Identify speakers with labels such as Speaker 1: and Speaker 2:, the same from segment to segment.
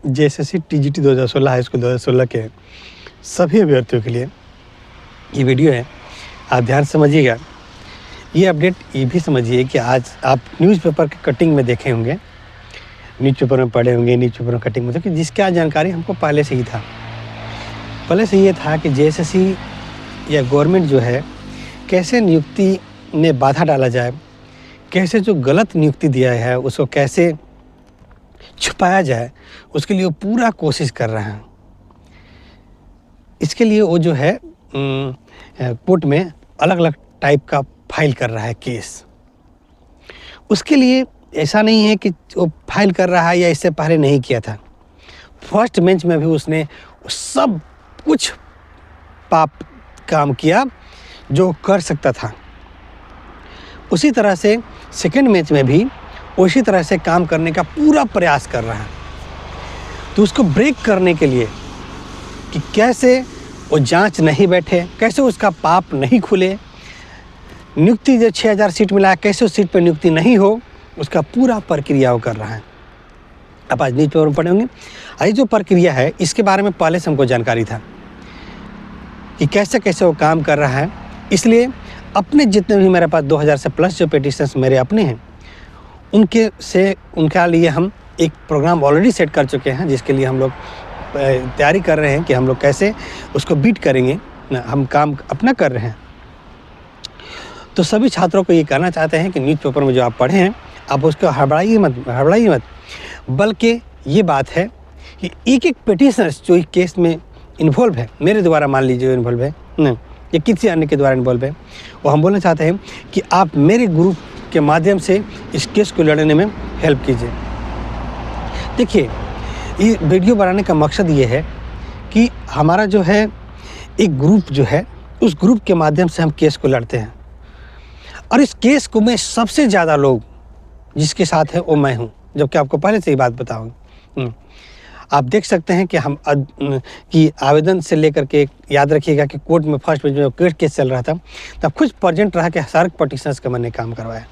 Speaker 1: JSSC TGT 2016 high school 2016 के सभी अभ्यर्थियों के लिए ये वीडियो है। आप ध्यान समझिएगा। ये अपडेट ये भी समझिए कि आज आप न्यूज़पेपर के कटिंग में देखे होंगे, न्यूज़पेपर में पढ़े होंगे, न्यूज़पेपर में कटिंग में, तो कि जिसका जानकारी हमको पहले से ही था। पहले से ये था कि जेएसएससी या गवर्नमेंट जो है कैसे नियुक्ति में बाधा डाला जाए, कैसे जो गलत नियुक्ति दिया है उसको कैसे छुपाया जाए, उसके लिए वो पूरा कोशिश कर रहे हैं। इसके लिए वो जो है कोर्ट में अलग अलग टाइप का फाइल कर रहा है केस। उसके लिए ऐसा नहीं है कि वो फाइल कर रहा है या इससे पहले नहीं किया था। फर्स्ट बेंच में भी उसने सब कुछ पाप काम किया जो कर सकता था। उसी तरह से सेकंड बेंच में भी उसी तरह से काम करने का पूरा प्रयास कर रहा है। तो उसको ब्रेक करने के लिए कि कैसे वो जांच नहीं बैठे, कैसे उसका पाप नहीं खुले, नियुक्ति जो 6000 सीट मिला है कैसे उस सीट पर नियुक्ति नहीं हो, उसका पूरा प्रक्रिया वो कर रहा है। आप आज न्यूज़पेपर में पढ़े होंगे। ये जो प्रक्रिया है इसके बारे में पहले से हमको जानकारी था कि कैसे कैसे वो काम कर रहा है। इसलिए अपने जितने भी मेरे पास 2000 से प्लस जो पिटिशन्स मेरे अपने हैं उनके लिए हम एक प्रोग्राम ऑलरेडी सेट कर चुके हैं, जिसके लिए हम लोग तैयारी कर रहे हैं कि हम लोग कैसे उसको बीट करेंगे। हम काम अपना कर रहे हैं। तो सभी छात्रों को ये कहना चाहते हैं कि न्यूज़पेपर में जो आप पढ़े हैं आप उसको हड़बड़ाइए मत, बल्कि ये बात है कि एक एक पिटिशनर्स जो इस केस में इन्वॉल्व है, मेरे द्वारा मान लीजिए इन्वॉल्व है या किसी अन्य के द्वारा इन्वॉल्व है, वो हम बोलना चाहते हैं कि आप मेरे ग्रुप के माध्यम से इस केस को लड़ने में हेल्प कीजिए। देखिए, ये वीडियो बनाने का मकसद ये है कि हमारा जो है एक ग्रुप जो है उस ग्रुप के माध्यम से हम केस को लड़ते हैं। और इस केस को में सबसे ज़्यादा लोग जिसके साथ है वो मैं हूँ, जबकि आपको पहले से ही बात बताऊँ। आप देख सकते हैं कि हम कि आवेदन से लेकर के याद रखिएगा कि कोर्ट में फर्स्ट में जो केस चल रहा था तब खुद प्रेजेंट रहा कि सारे पिटिशनर्स का मैंने काम करवाया।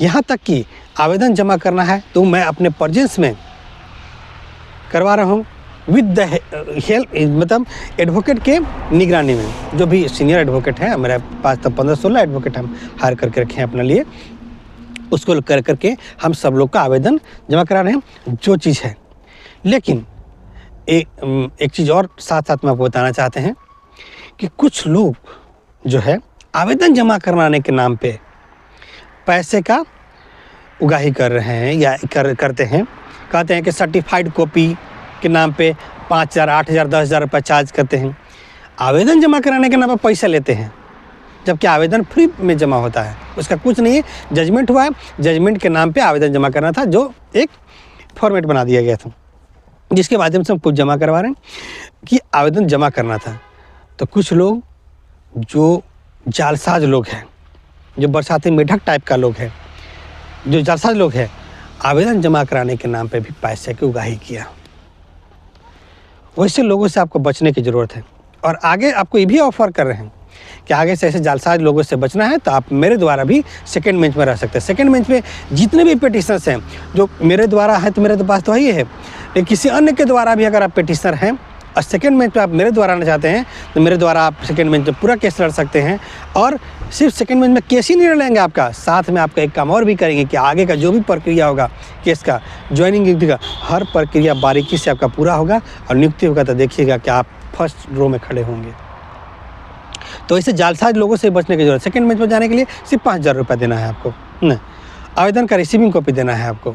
Speaker 1: यहाँ तक कि आवेदन जमा करना है तो मैं अपने प्रेजेंस में करवा रहा हूँ विद द हेल्प, मतलब एडवोकेट के निगरानी में। जो भी सीनियर एडवोकेट है मेरे पास, तब 15-16 एडवोकेट हम हायर करके रखे हैं अपने लिए, उसको कर करके हम सब लोग का आवेदन जमा करा रहे हैं जो चीज़ है। लेकिन एक चीज़ और साथ साथ में आपको बताना चाहते हैं कि कुछ लोग जो है आवेदन जमा करवाने के नाम पे पैसे का उगाही कर रहे हैं या करते हैं। कहते हैं कि सर्टिफाइड कॉपी के नाम पे 5000, 8000, 10,000 रुपये चार्ज करते हैं। आवेदन जमा कराने के नाम पे पैसा लेते हैं, जबकि आवेदन फ्री में जमा होता है। उसका कुछ नहीं है, जजमेंट हुआ है, जजमेंट के नाम पे आवेदन जमा करना था, जो एक फॉर्मेट बना दिया गया था जिसके माध्यम से हम कुछ जमा करवा रहे हैं कि आवेदन जमा करना था। तो कुछ लोग जो जालसाज लोग हैं, जो बरसाती मेढक टाइप का लोग हैं, जो जालसाज लोग हैं, आवेदन जमा कराने के नाम पे भी पैसे की उगाही किया। वैसे लोगों से आपको बचने की ज़रूरत है। और आगे आपको ये भी ऑफर कर रहे हैं कि आगे से ऐसे जालसाज लोगों से बचना है तो आप मेरे द्वारा भी सेकंड बेंच में रह सकते हैं। सेकंड बेंच में जितने भी पिटिशनर्स हैं जो मेरे द्वारा हैं तो मेरे तो पास तो ही है, लेकिन किसी अन्य के द्वारा भी अगर आप पिटिशनर हैं और सेकंड बेंच पे आप मेरे द्वारा आना चाहते हैं तो मेरे द्वारा आप सेकंड बेंच पे पूरा केस लड़ सकते हैं। और सिर्फ सेकंड बेंच में केस ही नहीं लड़ेंगे आपका, साथ में आपका एक काम और भी करेंगे कि आगे का जो भी प्रक्रिया होगा केस का, ज्वाइनिंग नियुक्ति का, हर प्रक्रिया बारीकी से आपका पूरा होगा और नियुक्ति होगा तो देखिएगा कि आप फर्स्ट रो में खड़े होंगे। तो ऐसे जालसाज लोगों से बचने की जरूरत। सेकंड बेंच में जाने के लिए सिर्फ 5000 रुपये देना है आपको, आवेदन का रिसीविंग कॉपी देना है आपको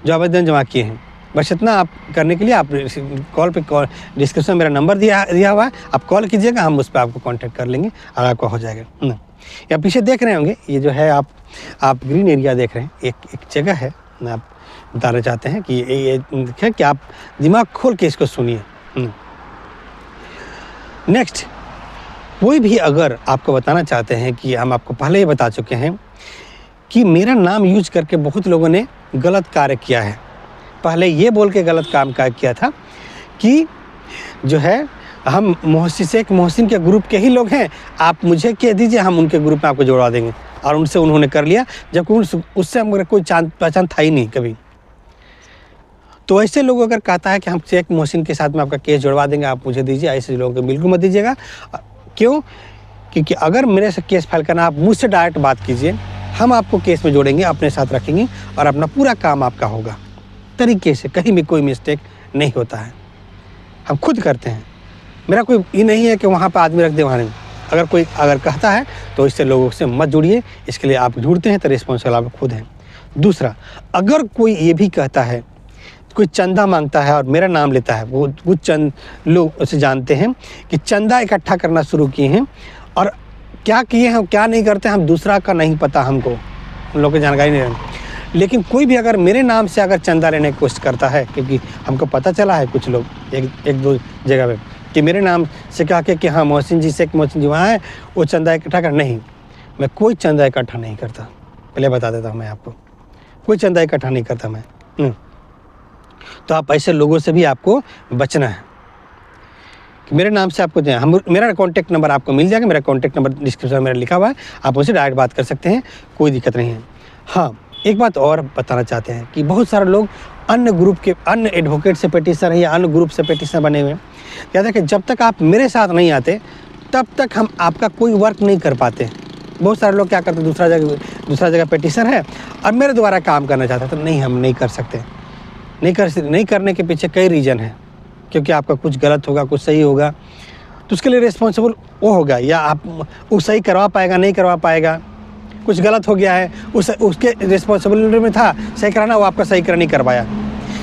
Speaker 1: जो आवेदन जमा किए हैं। बस इतना आप करने के लिए आप कॉल डिस्क्रिप्शन में मेरा नंबर दिया हुआ है, आप कॉल कीजिएगा, हम उस पर आपको कांटेक्ट कर लेंगे और आपका हो जाएगा। या पीछे देख रहे होंगे ये जो है आप ग्रीन एरिया देख रहे हैं, एक जगह है, आप बताना चाहते हैं कि ये है कि आप दिमाग खोल के इसको सुनिए। नेक्स्ट, कोई भी अगर आपको बताना चाहते हैं कि हम आपको पहले ही बता चुके हैं कि मेरा नाम यूज करके बहुत लोगों ने गलत कार्य किया है। पहले ये बोल के गलत काम किया था कि जो है हम मोहसिन के ग्रुप के ही लोग हैं, आप मुझे कह दीजिए, हम उनके ग्रुप में आपको जोड़वा देंगे। और उनसे उन्होंने कर लिया, जबकि उससे हमारा कोई पहचान था ही नहीं कभी। तो ऐसे लोग अगर कहता है कि हम शेख मोहसिन के साथ में आपका केस जुड़वा देंगे, आप मुझे दीजिए, ऐसे लोगों को बिल्कुल मत दीजिएगा। क्यों? क्योंकि अगर मेरे से केस फाइल करना, आप मुझसे डायरेक्ट बात कीजिए, हम आपको केस में जोड़ेंगे, अपने साथ रखेंगे और अपना पूरा काम आपका होगा तरीके से। कहीं भी कोई मिस्टेक नहीं होता है, हम खुद करते हैं। मेरा कोई ये नहीं है कि वहाँ पर आदमी रख दे, वहाँ नहीं। अगर कोई अगर कहता है तो इससे लोगों से मत जुड़िए। इसके लिए आप जुड़ते हैं तो रिस्पॉन्सिबल आप खुद हैं। दूसरा, अगर कोई ये भी कहता है, कोई चंदा मांगता है और मेरा नाम लेता है, वो चंद लोग उसे जानते हैं कि चंदा इकट्ठा करना शुरू किए हैं और क्या किए हैं क्या नहीं करते हम दूसरा का नहीं पता, हमको उन लोगों की जानकारी नहीं रहती। लेकिन कोई भी अगर मेरे नाम से अगर चंदा लेने की कोशिश करता है, क्योंकि हमको पता चला है कुछ लोग एक दो जगह पे कि मेरे नाम से कहा के कि हाँ मोहसिन जी, शेख मोहसिन जी वहाँ है, वो चंदा इकट्ठा कर, नहीं, मैं कोई चंदा इकट्ठा नहीं करता। पहले बता देता हूँ मैं आपको, कोई चंदा इकट्ठा नहीं करता मैं। तो आप ऐसे लोगों से भी आपको बचना है। मेरे नाम से आपको मेरा कॉन्टैक्ट नंबर आपको मिल जाएगा, मेरा कॉन्टैक्ट नंबर डिस्क्रिप्शन में मेरा लिखा हुआ है, आप मुझसे डायरेक्ट बात कर सकते हैं, कोई दिक्कत नहीं है। हाँ, एक बात और बताना चाहते हैं कि बहुत सारे लोग अन्य ग्रुप के, अन्य एडवोकेट से पेटिशनर है या अन्य ग्रुप से पेटिशनर बने हुए हैं। याद है कि जब तक आप मेरे साथ नहीं आते तब तक हम आपका कोई वर्क नहीं कर पाते। बहुत सारे लोग क्या करते हैं, दूसरा जगह पेटिशनर है और मेरे द्वारा काम करना चाहते हैं, तो नहीं, हम नहीं कर सकते। नहीं करने के पीछे कई रीज़न है, क्योंकि आपका कुछ गलत होगा, कुछ सही होगा, तो उसके लिए रिस्पॉन्सिबल वो होगा, या आप वो सही करवा पाएगा, नहीं करवा पाएगा। कुछ गलत हो गया है, उसके रिस्पॉन्सिबिलिटी में था सही कराना, वो आपका सही नहीं करवाया।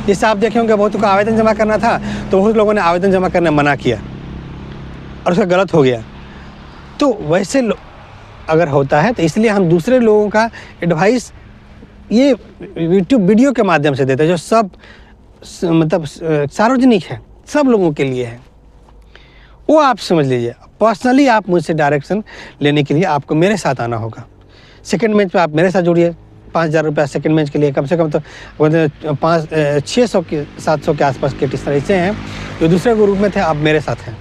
Speaker 1: जैसे आप देखे होंगे बहुतों को आवेदन जमा करना था तो बहुत लोगों ने आवेदन जमा करने मना किया और उसका गलत हो गया। तो वैसे अगर होता है तो इसलिए हम दूसरे लोगों का एडवाइस ये यूट्यूब वीडियो के माध्यम से देते हैं, जो सब मतलब सार्वजनिक है, सब लोगों के लिए है, वो आप समझ लीजिए। पर्सनली आप मुझसे डायरेक्शन लेने के लिए आपको मेरे साथ आना होगा। सेकंड मैच पे आप मेरे साथ जुड़िए, 5,000 रुपया सेकंड मैच के लिए, कम से कम तो 600 के 700 के आसपास के टीचर ऐसे हैं जो दूसरे ग्रुप में थे, आप मेरे साथ हैं।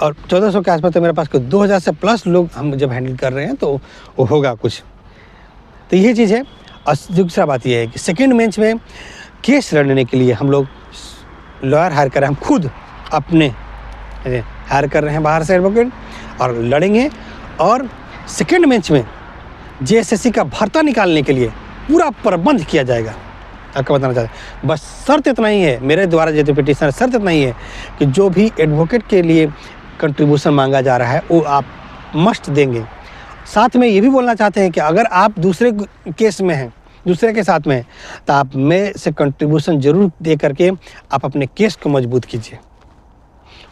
Speaker 1: और 1400 के आसपास तो मेरे पास 2000 से प्लस लोग हम जब हैंडल कर रहे हैं तो वो होगा कुछ। तो ये चीज़ है। और दूसरा बात ये है कि सेकेंड बेंच में केस लड़ने के लिए हम लोग लॉयर हायर कर रहे हैं, हम खुद अपने हायर कर रहे हैं बाहर से एडवोकेट, और लड़ेंगे। और सेकेंड बेंच में जेएसएससी का भर्ता निकालने के लिए पूरा प्रबंध किया जाएगा। आपको बताना चाहते हैं, बस शर्त इतना ही है, मेरे द्वारा जो पिटीशन शर्त इतना ही है कि जो भी एडवोकेट के लिए कंट्रीब्यूशन मांगा जा रहा है वो आप मस्ट देंगे। साथ में ये भी बोलना चाहते हैं कि अगर आप दूसरे केस में हैं, दूसरे के साथ में हैं, तो आप में से कंट्रीब्यूशन जरूर दे करके आप अपने केस को मजबूत कीजिए,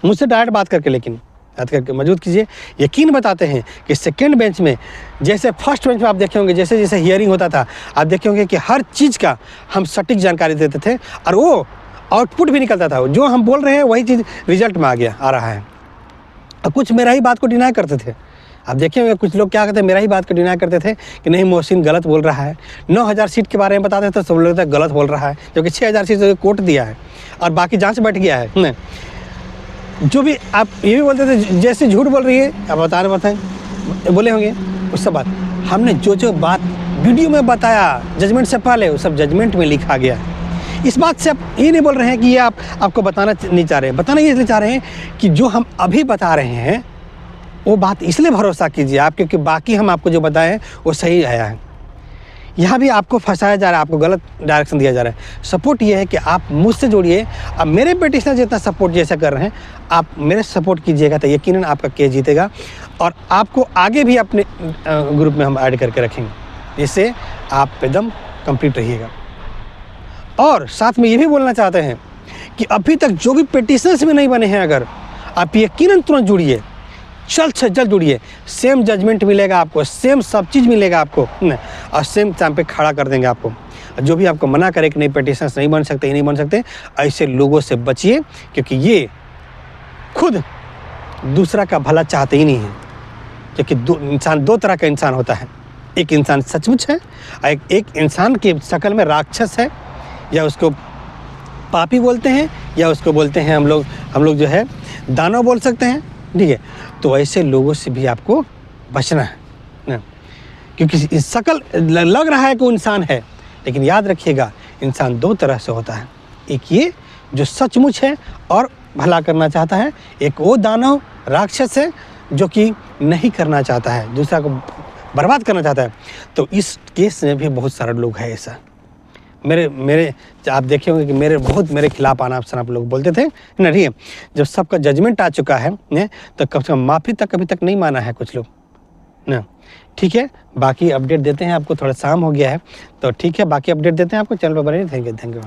Speaker 1: मुझसे डायरेक्ट बात करके, लेकिन बात करके मजबूत कीजिए। यकीन बताते हैं कि सेकेंड बेंच में जैसे फर्स्ट बेंच में आप देखे होंगे, जैसे जैसे हियरिंग होता था आप देखे होंगे कि हर चीज़ का हम सटीक जानकारी देते थे और वो आउटपुट भी निकलता था, जो हम बोल रहे हैं वही चीज़ रिजल्ट में आ रहा है। और कुछ मेरा ही बात को डिनाई करते थे, आप देखे होंगे कुछ लोग क्या करते हैं, मेरा ही बात को डिनाई करते थे कि नहीं मोहसिन गलत बोल रहा है। 9,000 सीट के बारे में बताते थे तो सब लोग गलत बोल रहा है, क्योंकि 6,000 सीट कोर्ट दिया है और बाकी जाँच बैठ गया है। जो भी आप ये भी बोलते थे जैसे झूठ बोल रही है, आप बताएं बोले होंगे उस सब बात, हमने जो बात वीडियो में बताया जजमेंट से पहले वो सब जजमेंट में लिखा गया। इस बात से आप ये नहीं बोल रहे हैं कि ये आपको बताना नहीं चाह रहे हैं, बताना ये इसलिए चाह रहे हैं कि जो हम अभी बता रहे हैं वो बात इसलिए भरोसा कीजिए आप, क्योंकि बाकी हम आपको जो बताए हैं वो सही आया है। यहाँ भी आपको फंसाया जा रहा है, आपको गलत डायरेक्शन दिया जा रहा है। सपोर्ट ये है कि आप मुझसे जुड़िए। अब मेरे पेटिशनर जितना सपोर्ट जैसा कर रहे हैं आप मेरे सपोर्ट कीजिएगा तो यकीनन आपका केस जीतेगा, और आपको आगे भी अपने ग्रुप में हम ऐड करके रखेंगे, इससे आप एकदम कंप्लीट रहिएगा। और साथ में ये भी बोलना चाहते हैं कि अभी तक जो भी पेटिशनर्स में नहीं बने हैं, अगर आप यकीनन तुरंत जुड़िए, जल्द से जल्द जुड़िए। सेम जजमेंट मिलेगा आपको, सेम सब चीज़ मिलेगा आपको, और सेम टाइम पे खड़ा कर देंगे आपको। जो भी आपको मना करे कि नहीं पेटिशनर्स नहीं बन सकते, ये नहीं बन सकते, ऐसे लोगों से बचिए, क्योंकि ये खुद दूसरा का भला चाहते ही नहीं है। क्योंकि इंसान दो तरह का इंसान होता है, एक इंसान सचमुच है और एक इंसान के शक्ल में राक्षस है, या उसको पापी बोलते हैं या उसको बोलते हैं हम लोग जो है दानव बोल सकते हैं, ठीक है। तो ऐसे लोगों से भी आपको बचना है ना, क्योंकि शक्ल लग रहा है कि वो इंसान है, लेकिन याद रखिएगा इंसान दो तरह से होता है, एक ये जो सचमुच है और भला करना चाहता है, एक वो दानव राक्षस है जो कि नहीं करना चाहता है, दूसरा को बर्बाद करना चाहता है। तो इस केस में भी बहुत सारे लोग हैं ऐसा। मेरे आप देखे होंगे कि मेरे खिलाफ आना आप लोग बोलते थे ना, ठीक है, जब सबका जजमेंट आ चुका है ने, तो कम से कम माफ़ी तक कभी तक नहीं माना है कुछ लोग ना। ठीक है, बाकी अपडेट देते हैं आपको, थोड़ा शाम हो गया है तो ठीक है, बाकी अपडेट देते हैं आपको, चैनल पर बने रहिए। Thank you.